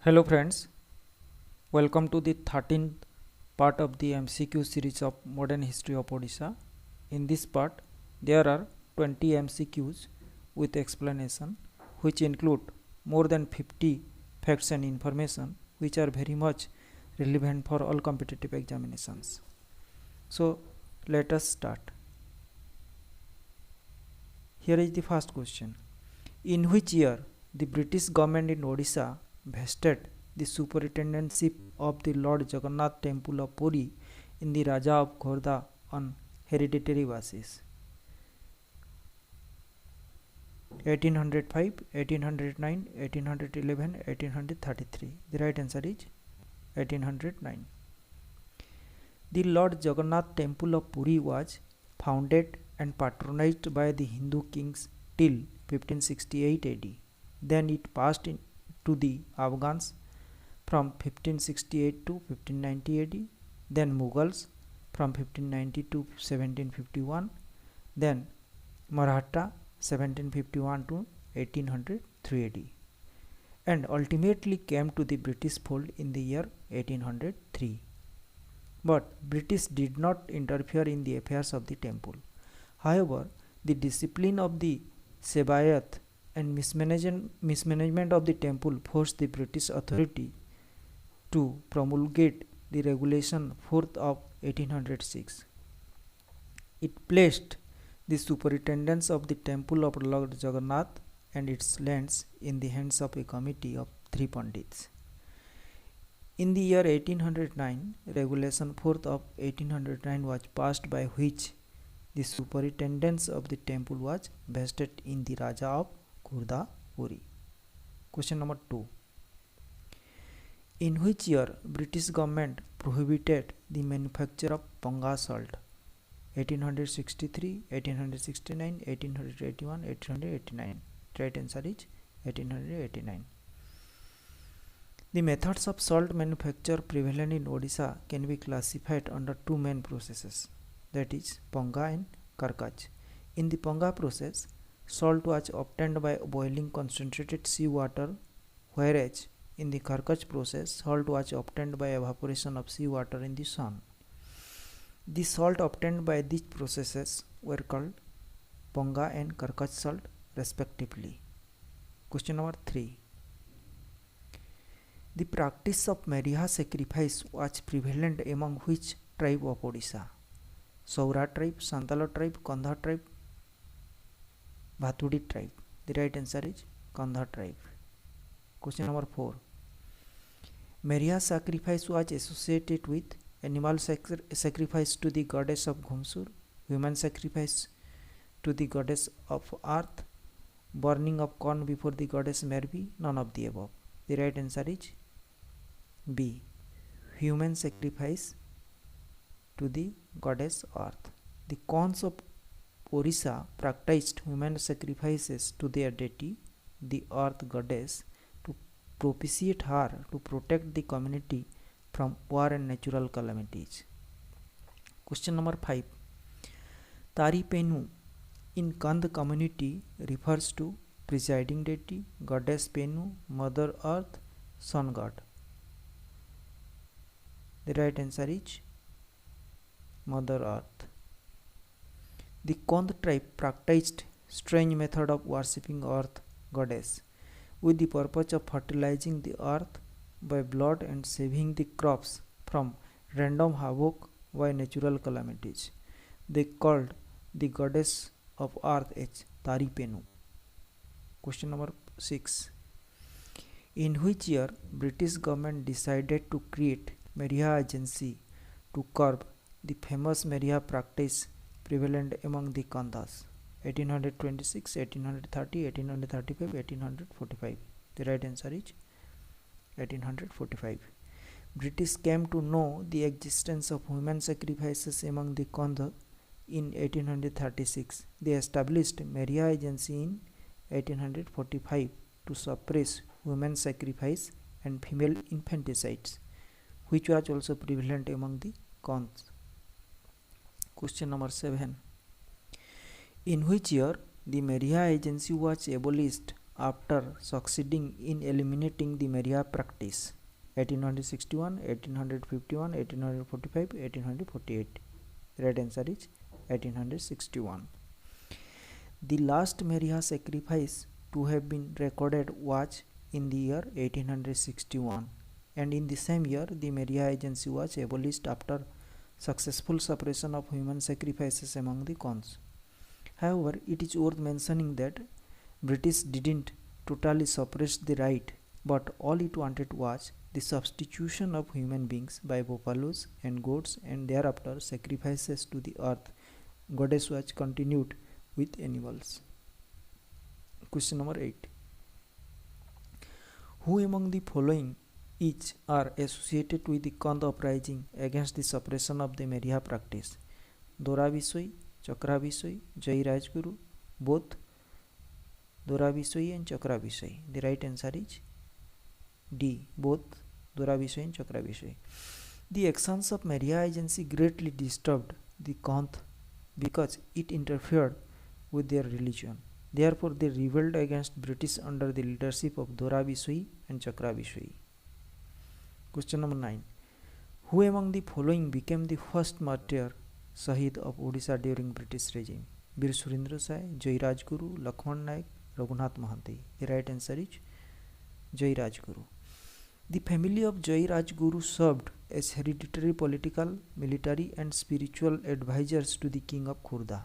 Hello friends, welcome to the 13th part of the MCQ series of Modern History of Odisha. In this part, there are 20 MCQs with explanation which include more than 50 facts and information which are very much relevant for all competitive examinations. So, let us start. Here is the first question. In which year the British government in Odisha vested the superintendentship of the Lord Jagannath temple of Puri in the Raja of Khorda on hereditary basis? 1805, 1809, 1811, 1833. The right answer is 1809. The Lord Jagannath temple of Puri was founded and patronized by the Hindu kings till 1568 AD. Then it passed to the Afghans from 1568 to 1590 AD, then Mughals from 1590 to 1751, then Maratha 1751 to 1803 AD, and ultimately came to the British fold in the year 1803. But British did not interfere in the affairs of the temple. However, the discipline of the Sebayat and mismanagement of the temple forced the British authority to promulgate the regulation 4th of 1806. It placed the superintendence of the temple of Lord Jagannath and its lands in the hands of a committee of 3 Pandits. In the year 1809, regulation 4th of 1809 was passed, by which the superintendence of the temple was vested in the Raja of Khorda, Puri. Question number 2. In which year British government prohibited the manufacture of Panga salt? 1863, 1869, 1881, 1889. Right answer is 1889. The methods of salt manufacture prevalent in Odisha can be classified under two main processes, that is Panga and Karkach. In the Panga process, salt was obtained by boiling concentrated sea water, whereas in the Karkach process, salt was obtained by evaporation of sea water in the sun. The salt obtained by these processes were called Panga and Karkach salt respectively. Question number 3. The practice of Meriha sacrifice was prevalent among which tribe of Odisha? Saura tribe, Santala tribe, Kandha tribe, Bhatudi tribe. The right answer is Kandha tribe. Question number 4. Meriha sacrifice was associated with animal sacrifice to the goddess of Ghumsur, human sacrifice to the goddess of earth, burning of corn before the goddess Meriha, none of the above. The right answer is B. Human sacrifice to the goddess earth. The Khonds of Odisha practiced human sacrifices to their deity, the earth goddess, to propitiate her to protect the community from war and natural calamities. Question number 5. Tari Penu in Khond community refers to presiding deity, goddess Penu, mother earth, sun god. The right answer is Mother Earth. The Khond tribe practiced strange method of worshipping earth goddess with the purpose of fertilizing the earth by blood and saving the crops from random havoc by natural calamities. They called the goddess of earth as Tari Penu. Question number 6. In which year British government decided to create Meriha Agency to curb the famous Meriha practice prevalent among the Kandhas? 1826, 1830, 1835, 1845. The right answer is 1845. British came to know the existence of human sacrifices among the Khond in 1836. They established Meriha Agency in 1845 to suppress human sacrifice and female infanticides, which was also prevalent among the Khonds. Question number 7. In which year the Meriha Agency was abolished after succeeding in eliminating the Meriha practice? 1861, 1851, 1845, 1848. The right answer is 1861. The last Meriha sacrifice to have been recorded was in the year 1861, and in the same year the Meriha Agency was abolished after successful suppression of human sacrifices among the Khonds. However, it is worth mentioning that British didn't totally suppress the right, but all it wanted was the substitution of human beings by buffaloes and goats, and thereafter sacrifices to the earth goddess was continued with animals. Question number 8. Who among the following each are associated with the Khond uprising against the suppression of the Meriha practice? Dora Bisoi, Chakra Bisoi, Jai Rajguru, both Dora Bisoi and Chakra Bisoi. The right answer is D, both Dora Bisoi and Chakra Bisoi. The actions of Meriha Agency greatly disturbed the Khond because it interfered with their religion. Therefore, they rebelled against British under the leadership of Dora Bisoi and Chakra Bisoi. Question number 9. Who among the following became the first martyr Shahid of Odisha during British regime? Bir Surendra Sai, Jai Rajguru, Lakshman Naik, Raghunath Mahanti. The right answer is Jai Rajguru. The family of Jai Rajguru served as hereditary political, military and spiritual advisors to the king of Khorda.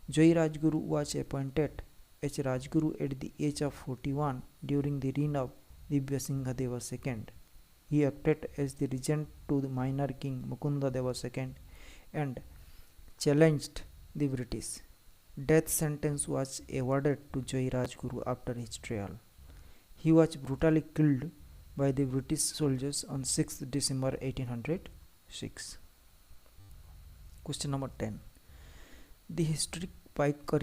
Jai Rajguru was appointed as Rajguru at the age of 41 during the reign of Divya Singha Deva II. He acted as the regent to the minor king Mukunda Deva II and challenged the British. Death sentence was awarded to Jai Rajguru after his trial. He was brutally killed by the British soldiers on 6th December 1806. Question number 10. The historic Paika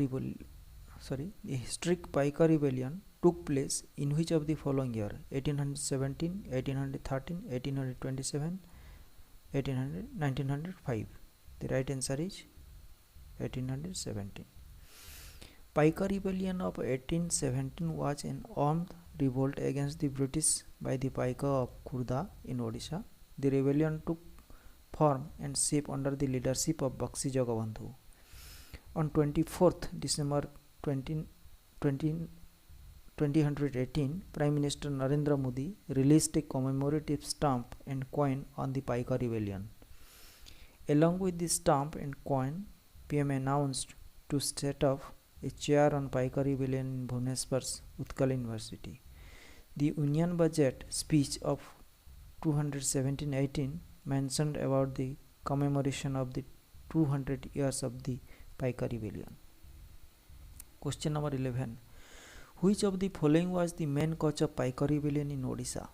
Rebellion took place in which of the following year? 1817, 1813, 1827, 1905. The right answer is 1817. Paika Rebellion of 1817 was an armed revolt against the British by the Paika of Khorda in Odisha. The rebellion took form and shape under the leadership of Buxi Jagabandhu. On 24th December 2018, Prime Minister Narendra Modi released a commemorative stamp and coin on the Paika Rebellion. Along with the stamp and coin, PM announced to set up a chair on Paika Rebellion in Bhubaneswar's Utkal University. The Union Budget speech of 217-18 mentioned about the commemoration of the 200 years of the Paika Rebellion. Question number 11. Which of the following was the main cause of Paika Rebellion in Odisha?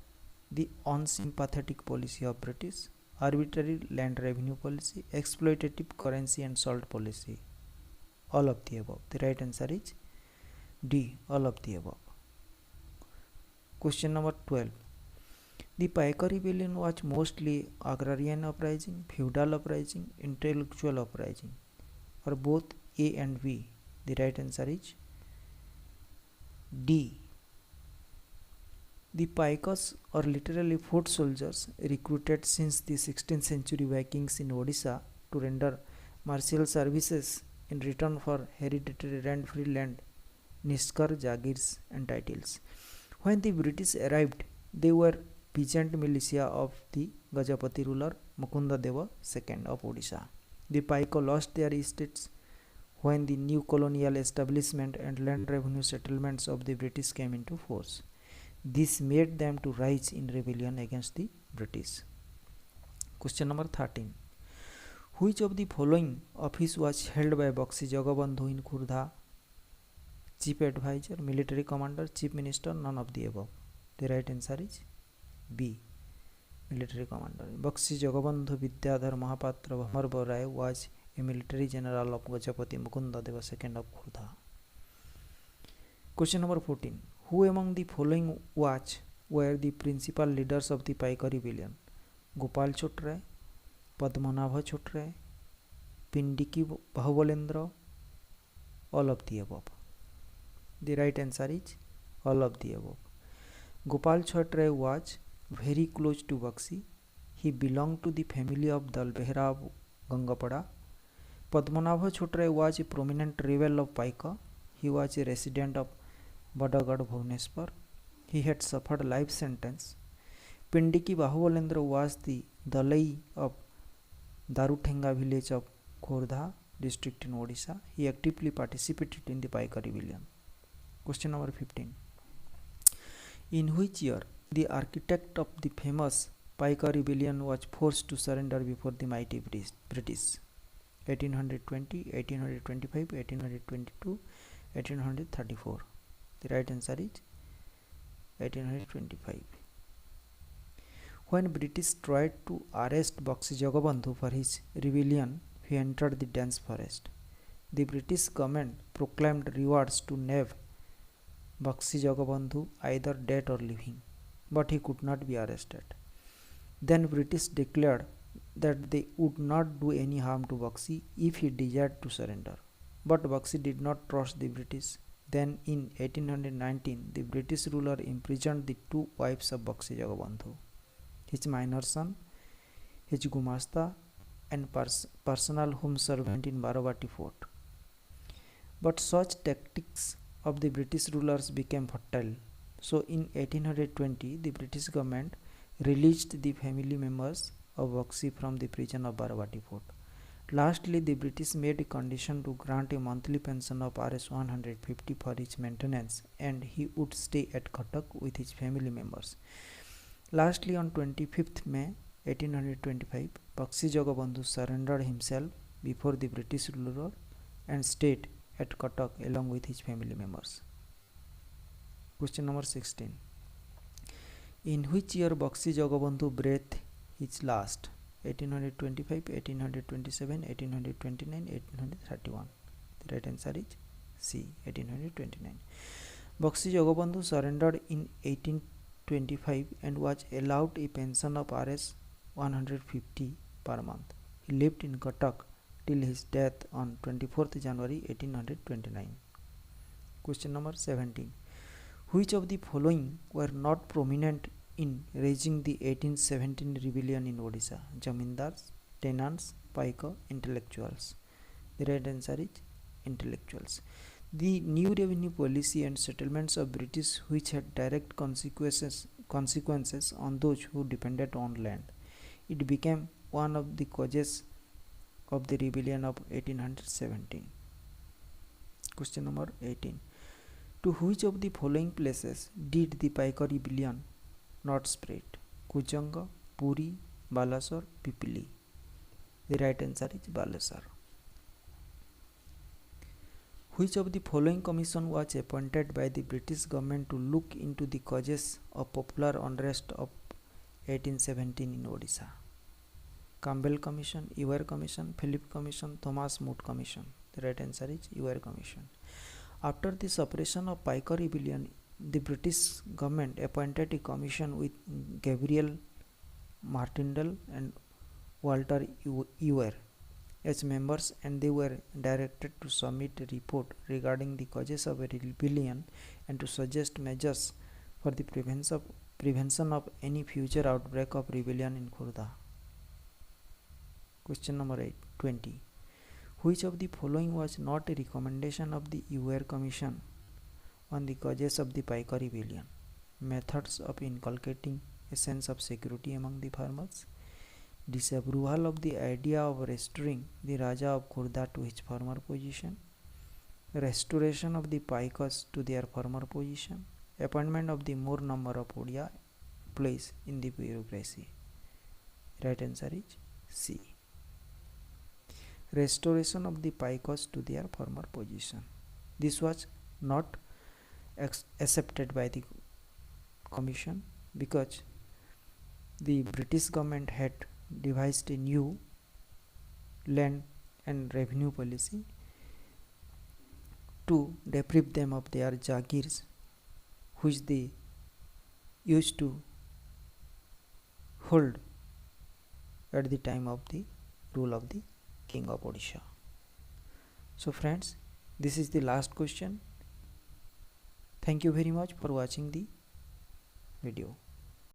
The unsympathetic policy of British, arbitrary land revenue policy, exploitative currency and salt policy. All of the above. The right answer is D, all of the above. Question number 12. The Paika Rebellion was mostly agrarian uprising, feudal uprising, intellectual uprising, or both A and B. The right answer is D. The Paikas, or literally foot soldiers, recruited since the 16th century by kings in Odisha to render martial services in return for hereditary rent-free land, niskar, jagirs and titles. When the British arrived, they were peasant militia of the Gajapati ruler Mukunda Deva II of Odisha. The Paika lost their estates when the new colonial establishment and land revenue settlements of the British came into force. This made them to rise in rebellion against the British. Question number 13. Which of the following office was held by Buxi Jagabandhu in Khorda? Chief Advisor, Military Commander, Chief Minister, none of the above. The right answer is B, Military Commander. Buxi Jagabandhu Vidyadhar Mahapatra Bhamarba Rai was a military general of Gajapati Mukunda Deva II of Khorda. Question number 14. Who among the following were the principal leaders of the Paika Rebellion? Gopal Chotray, Padmanabha Chotray, Pindiki Bahubalendra, all of the above. The right answer is all of the above. Gopal Chhatray was very close to Buxi. He belonged to the family of Dalbehra of Gangapada. Padmanabha Chhatray was a prominent rebel of Paika. He was a resident of Badagad, Bhubaneswar. He had suffered life sentence. Pindiki Bahubalendra was the Dalai of Daruthenga village of Khorda district in Odisha. He actively participated in the Paika Rebellion. Question number 15. In which year the architect of the famous Paika Rebellion was forced to surrender before the mighty British? 1820, 1825, 1822, 1834. The right answer is 1825. When British tried to arrest Buxi Jagabandhu for his rebellion, he entered the dense forest. The British government proclaimed rewards to knave Buxi Jagabandhu either dead or living, but he could not be arrested. Then British declared that they would not do any harm to Buxi if he desired to surrender. But Buxi did not trust the British. Then in 1819, the British ruler imprisoned the two wives of Buxi Jagabandhu, his minor son, his Gumasta, and personal home servant in Baravati fort. But such tactics of the British rulers became futile. So in 1820, the British government released the family members of Buxi from the prison of Baravati fort. Lastly, the British made a condition to grant a monthly pension of Rs 150 for his maintenance, and he would stay at Cuttack with his family members. Lastly, on 25th May 1825, Buxi Jagabandhu surrendered himself before the British ruler and stayed at Cuttack along with his family members. Question number 16. In which year Buxi Jagabandhu breathed his last? 1825, 1827, 1829, 1831. The right answer is C, 1829. Buxi Jagabandhu surrendered in 1825 and was allowed a pension of Rs 150 per month. He lived in Cuttack till his death on 24th January 1829. Question number 17. Which of the following were not prominent in raising the 1817 rebellion in Odisha? Jamindars, tenants, Paika, intellectuals. The right answer is intellectuals. The new revenue policy and settlements of British, which had direct consequences on those who depended on land. It became one of the causes of the rebellion of 1817. Question number 18. To which of the following places did the Paika Rebellion not spread? Kujanga, Puri, Balasore, Pipili. The right answer is Balasore. Which of the following commission was appointed by the British government to look into the causes of popular unrest of 1817 in Odisha? Campbell Commission, Ewer Commission, Philip Commission, Thomas Moot Commission. The right answer is Ewer Commission. After the suppression of Paika Rebellion, the British government appointed a commission with Gabriel Martindale and Walter Ewer as members, and they were directed to submit a report regarding the causes of a rebellion and to suggest measures for the prevention of any future outbreak of rebellion in Khorda. Question number 20. Which of the following was not a recommendation of the Ewer Commission on the causes of the Paika Rebellion? Methods of inculcating a sense of security among the farmers, disapproval of the idea of restoring the Raja of Khorda to his former position, restoration of the Paikas to their former position, appointment of the more number of Odia employees in the bureaucracy. Right answer is C. Restoration of the Paikas to their former position. This was not accepted by the commission because the British government had devised a new land and revenue policy to deprive them of their jagirs, which they used to hold at the time of the rule of the King of Odisha. So friends, this is the last question. Thank you very much for watching the video.